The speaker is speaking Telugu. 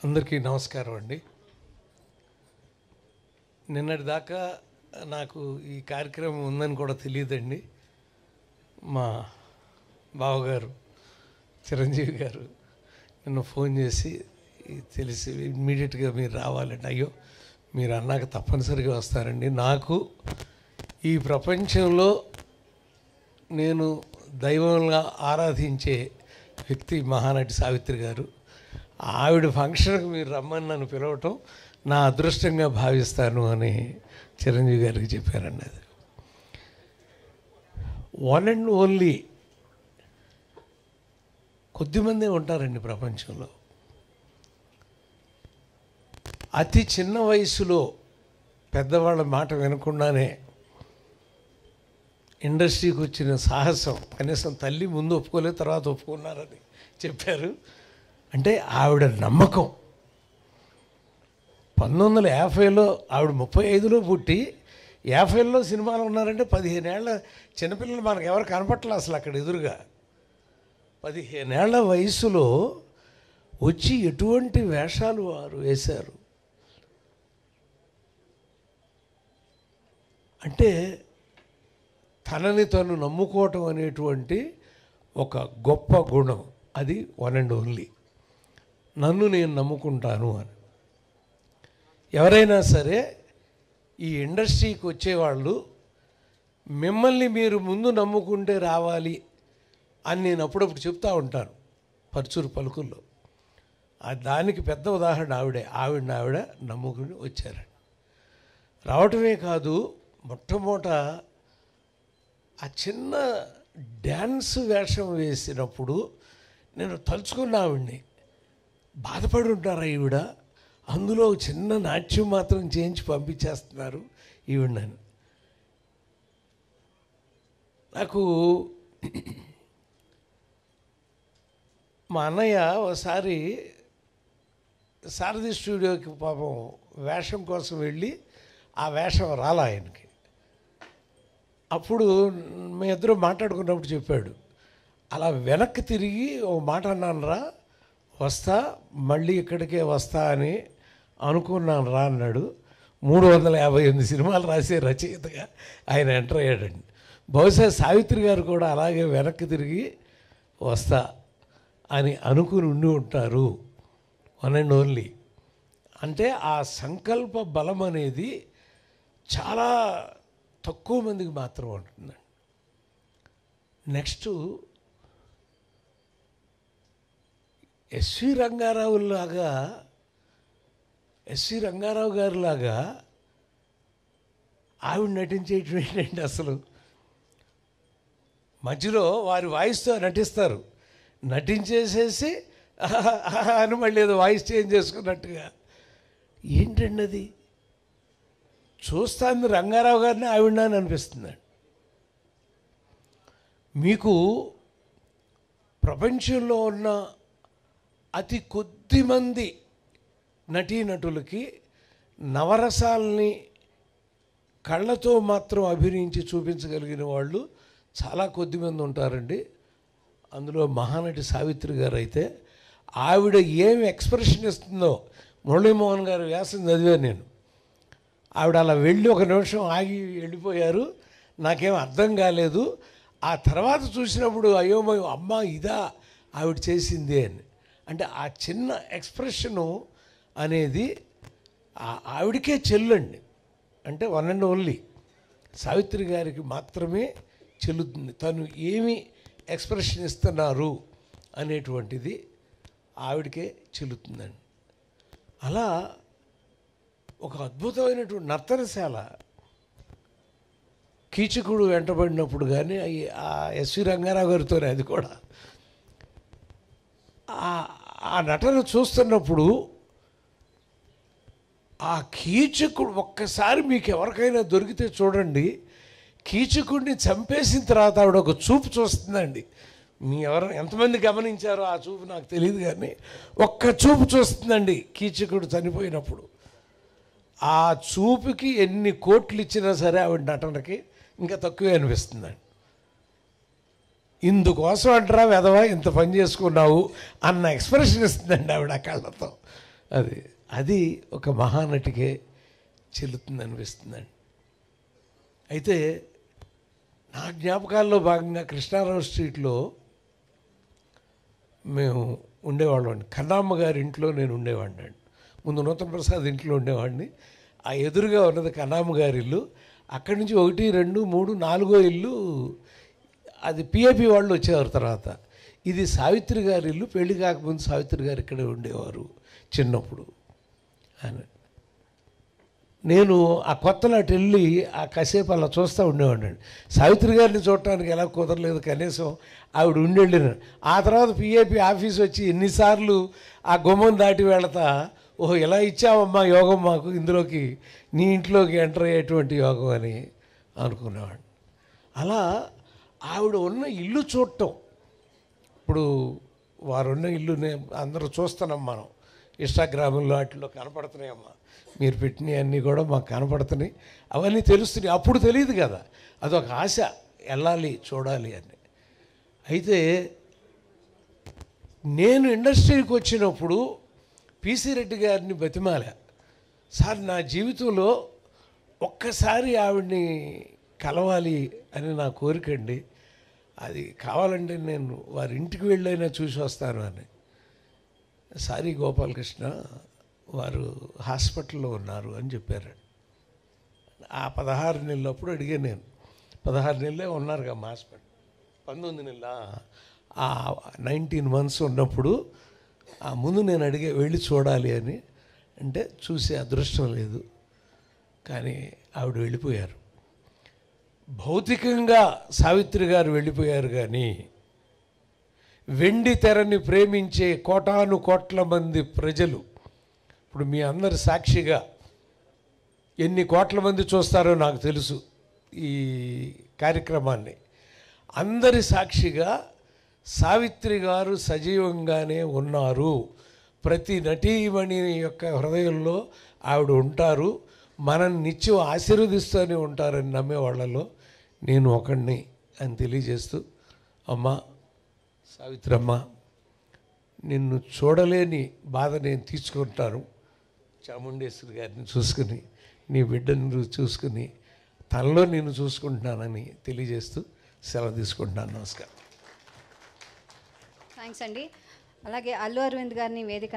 అందరికీ నమస్కారం అండి. నిన్నటి దాకా నాకు ఈ కార్యక్రమం ఉందని కూడా తెలియదండి. మా బావగారు చిరంజీవి గారు నిన్న ఫోన్ చేసి తెలిసి ఇమ్మీడియట్గా మీరు రావాలండి. అయ్యో మీరు అన్నాక తప్పనిసరిగా వస్తారండి. నాకు ఈ ప్రపంచంలో నేను దైవంగా ఆరాధించే వ్యక్తి మహానటి సావిత్రి గారు. ఆవిడ ఫంక్షన్కి మీరు రమ్మని నన్ను పిలవటం నా అదృష్టంగా భావిస్తాను అని చిరంజీవి గారికి చెప్పారండి. అది వన్ అండ్ ఓన్లీ కొద్దిమందే ఉంటారండి ప్రపంచంలో. అతి చిన్న వయసులో పెద్దవాళ్ళ మాట వినకుండానే ఇండస్ట్రీకి వచ్చిన సాహసం కనీసం తల్లి ముందు ఒప్పుకోలేదు, తర్వాత ఒప్పుకున్నారని చెప్పారు. అంటే ఆవిడ నమ్మకం. 1950లో ఆవిడ 35లో పుట్టి 50లో సినిమాలు ఉన్నారంటే 15 ఏళ్ల చిన్నపిల్లలు మనకు ఎవరు కనపట్లే అసలు అక్కడ ఎదురుగా. 15 ఏళ్ల వయసులో వచ్చి ఎటువంటి వేషాలు వారు వేశారు అంటే తనని తను నమ్ముకోవటం అనేటువంటి ఒక గొప్ప గుణం. అది వన్ అండ్ ఓన్లీ. నన్ను నేను నమ్ముకుంటాను అని. ఎవరైనా సరే ఈ ఇండస్ట్రీకి వచ్చేవాళ్ళు మిమ్మల్ని మీరు ముందు నమ్ముకుంటే రావాలి అని నేను అప్పుడప్పుడు చెప్తూ ఉంటాను పరుచూరు పలుకుల్లో. దానికి పెద్ద ఉదాహరణ ఆవిడ నమ్ముకుని వచ్చారండి. రావటమే కాదు, మొట్టమొదట ఆ చిన్న డ్యాన్స్ వేషం వేసినప్పుడు నేను తలుచుకున్న ఆవిడ్ని. బాధపడి ఉంటారా ఈవిడ, అందులో చిన్న నాట్యం మాత్రం చేయించి పంపించేస్తున్నారు ఈవిడని. నాకు మా అన్నయ్య ఒకసారి సారథి స్టూడియోకి పాపం వేషం కోసం వెళ్ళి ఆ వేషం రాలా ఆయనకి. అప్పుడు మీ ఇద్దరు మాట్లాడుకున్నప్పుడు చెప్పాడు, అలా వెనక్కి తిరిగి ఓ మాట అన్నాను రా, వస్తా మళ్ళీ ఇక్కడికే వస్తా అని అనుకున్నాను రా అన్నాడు. 358 సినిమాలు రాసే రచయితగా ఆయన ఎంటర్ అయ్యాడండి. బహుశా సావిత్రి గారు కూడా అలాగే వెనక్కి తిరిగి వస్తా అని అనుకుని ఉండి ఉంటారు. One and only. అంటే ఆ సంకల్ప బలం అనేది చాలా తక్కువ మందికి మాత్రం ఉంటుందండి. నెక్స్ట్ ఎస్వి రంగారావు గారిలాగా ఆవిడ నటించేయటం ఏంటంటే అసలు మధ్యలో వారి వాయిస్తో నటిస్తారు, నటించేసేసి అని మళ్ళీ ఏదో వాయిస్ చేంజ్ చేసుకున్నట్టుగా. ఏంటండి అది? చూస్తాను రంగారావు గారిని ఆవిడ అని అనిపిస్తుందండి. మీకు ప్రపంచంలో ఉన్న అతి కొద్ది మంది నటీనటులకి నవరసాలని కళ్ళతో మాత్రం అభినయించి చూపించగలిగిన వాళ్ళు చాలా కొద్దిమంది ఉంటారండి. అందులో మహానటి సావిత్రి గారు అయితే ఆవిడ ఏమి ఎక్స్ప్రెషన్ ఇస్తుందో, మురళీమోహన్ గారు వ్యాసం చదివాను నేను. ఆవిడ అలా వెళ్ళి ఒక నిమిషం ఆగి వెళ్ళిపోయారు, నాకేం అర్థం కాలేదు. ఆ తర్వాత చూసినప్పుడు అయ్యోమయ్యో అమ్మ ఇదా ఆవిడ చేసింది అని. అంటే ఆ చిన్న ఎక్స్ప్రెషను అనేది ఆవిడకే చెల్లండి. అంటే వన్ అండ్ ఓన్లీ సావిత్రి గారికి మాత్రమే చెల్లుతుంది. తను ఏమి ఎక్స్ప్రెషన్ ఇస్తున్నారు అనేటువంటిది ఆవిడకే చెల్లుతుందండి. అలా ఒక అద్భుతమైనటువంటి నర్తనశాల. కీచకుడు వెంటబడినప్పుడు కానీ ఆ ఎస్వి రంగారావు గారితోనే అది కూడా ఆ నటన చూస్తున్నప్పుడు ఆ కీచకుడు ఒక్కసారి మీకు ఎవరికైనా దొరికితే చూడండి, కీచకుడిని చంపేసిన తర్వాత ఆవిడ ఒక చూపు చూస్తుందండి. మీ ఎంతమంది గమనించారో ఆ చూపు నాకు తెలియదు, కానీ ఒక్క చూపు చూస్తుందండి కీచకుడు చనిపోయినప్పుడు. ఆ చూపుకి ఎన్ని కోట్లు ఇచ్చినా సరే ఆవిడ నటనకి ఇంకా తక్కువే అనిపిస్తుందండి. ఇందుకోసం అంటారా వెధవా ఇంత పని చేసుకున్నావు అన్న ఎక్స్ప్రెషన్ ఇస్తుందండి ఆవిడ కళ్ళతో. అది ఒక మహానటికే చెల్లుతుంది అనిపిస్తుందండి. అయితే నా జ్ఞాపకాల్లో భాగంగా కృష్ణారావు స్ట్రీట్లో మేము ఉండేవాళ్ళం అండి. కన్నమ్మ గారి ఇంట్లో నేను ఉండేవాడిని అండి. ముందు నూతన ప్రసాద్ ఇంట్లో ఉండేవాడిని. ఆ ఎదురుగా ఉన్నది కన్నమ్మ గారి ఇల్లు. అక్కడి నుంచి 1, 2, 3, 4 ఇల్లు అది పిఏపి వాళ్ళు వచ్చేవారు తర్వాత. ఇది సావిత్రి గారి ఇల్లు. పెళ్లి కాకముందు సావిత్రి గారు ఇక్కడే ఉండేవారు చిన్నప్పుడు అని. నేను ఆ కొత్తలో అటు వెళ్ళి ఆ కాసేపు అలా చూస్తూ ఉండేవాడిని. సావిత్రి గారిని చూడటానికి ఎలా కుదరలేదు, కనీసం ఆవిడ ఉండేళ్ళిన. ఆ తర్వాత పిఏపి ఆఫీస్ వచ్చి ఎన్నిసార్లు ఆ గుమ్మం దాటి వెళతా, ఓహో ఇలా ఇచ్చావమ్మా యోగం మాకు, ఇందులోకి నీ ఇంట్లోకి ఎంటర్ అయ్యేటువంటి యోగం అని అనుకునేవాడిని. అలా ఆవిడ ఉన్న ఇల్లు చూడటం, ఇప్పుడు వారున్న ఇల్లునే అందరూ చూస్తున్నాం మనం, ఇన్స్టాగ్రాముల్లో వాటిలో కనపడుతున్నాయమ్మా, మీరు పెట్టినవి అన్నీ కూడా మాకు కనపడుతున్నాయి, అవన్నీ తెలుస్తున్నాయి. అప్పుడు తెలియదు కదా, అదొక ఆశ, వెళ్ళాలి చూడాలి అని. అయితే నేను ఇండస్ట్రీకి వచ్చినప్పుడు పిసి రెడ్డి గారిని బతిమాలా, సార్ నా జీవితంలో ఒక్కసారి ఆవిడ్ని కలవాలి అని నా కోరికండి, అది కావాలంటే నేను వారి ఇంటికి వెళ్ళైనా చూసి వస్తాను అని. సారీ గోపాలకృష్ణ, వారు హాస్పిటల్లో ఉన్నారు అని చెప్పారు. ఆ 16 నెలలప్పుడు అడిగాను నేను. 16 నెలలే ఉన్నారు కదా మా హాస్పిటల్, 19 నెలల 19 months ఉన్నప్పుడు ఆ ముందు నేను అడిగే వెళ్ళి చూడాలి అని. అంటే చూసే అదృష్టం లేదు, కానీ ఆవిడ వెళ్ళిపోయారు. భౌతికంగా సావిత్రి గారు వెళ్ళిపోయారు, కానీ వెండి తెరని ప్రేమించే కోటాను కోట్ల మంది ప్రజలు, ఇప్పుడు మీ అందరి సాక్షిగా ఎన్ని కోట్ల మంది చూస్తారో నాకు తెలుసు ఈ కార్యక్రమాన్ని, అందరి సాక్షిగా సావిత్రి గారు సజీవంగానే ఉన్నారు. ప్రతి నటీమణి యొక్క హృదయంలో ఆవిడ ఉంటారు, మనం నిత్యం ఆశీర్వదిస్తూనే ఉంటారని నమ్మే వాళ్ళలో నేను ఒకడిని అని తెలియజేస్తూ, అమ్మ సావిత్రమ్మ, నిన్ను చూడలేని బాధ నేను తీసుకుంటాను. చాముండేశ్వరి గారిని చూసుకుని, నీ బిడ్డను నువ్వు చూసుకుని, తనలో నేను చూసుకుంటున్నానని తెలియజేస్తూ సెలవు తీసుకుంటున్నాను. నమస్కారం. థ్యాంక్స్ అండి. అలాగే అల్లు అరవింద్ గారిని వేదిక